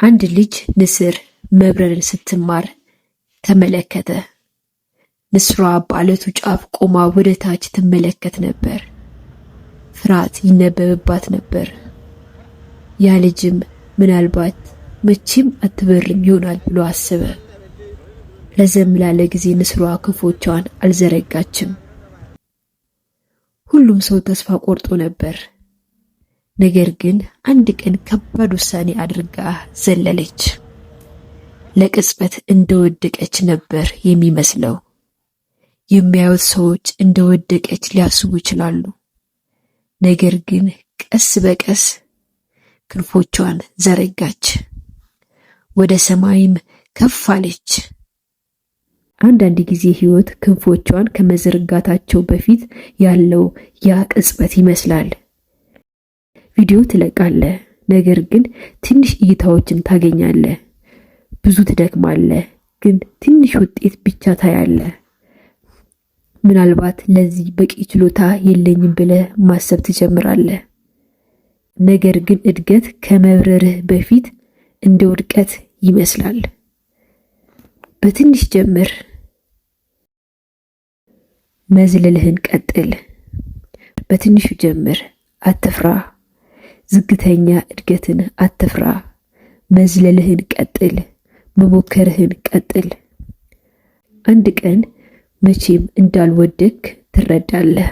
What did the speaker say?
አንድ ልጅ ንስር መብረርን ስትማር ተመለከተ። ንስሯ በዓለቱ ጫፍ ቆማ ወደ ታች ትመለከት ነበር። ፍርሃት ይነበብባት ነበር። ያ ልጅም ምናልባት መቼም አትበርም ይሆናል ብሎ አሰበ። ረዘም ላለ ጊዜ ንስሯ ክንፎቿን አልዘረጋችም። ሁሉም ሰው ተስፋ ቆርጦ ነበር። ነገር ግን አንድ ቀን ከባድ ውሳኔ አድርጋ ዘለለች። ለቅጽበት እንደወደቀች ነበር የሚመስለው። የሚያዩት ሰዎች እንደወደቀች ሊያስቡ ይችላሉ። ነገር ግን ቀስ በቀስ ክንፎቿን ዘረጋች፣ ወደ ሰማይም ከፍ አለች። አንዳንድ ጊዜ ህይወት ክንፎቿን ከመዘርጋታቸው በፊት ያለው ያ ቅጽበት ይመስላል። ቪዲዮ ትለቃለህ፣ ነገር ግን ትንሽ እይታዎችን ታገኛለህ። ብዙ ትደክማለህ፣ ግን ትንሽ ውጤት ብቻ ታያለህ። ምናልባት ለዚህ በቂ ችሎታ የለኝም ብለህ ማሰብ ትጀምራለህ። ነገር ግን እድገት ከመብረርህ በፊት እንደ ውድቀት ይመስላል። በትንሽ ጀምር። መዝለልህን ቀጥል። በትንሹ ጀምር፣ አትፍራ። ዝግተኛ እድገትን አትፍራ። መዝለልህን ቀጥል። መሞከርህን ቀጥል። አንድ ቀን መቼም እንዳልወደክ ትረዳለህ።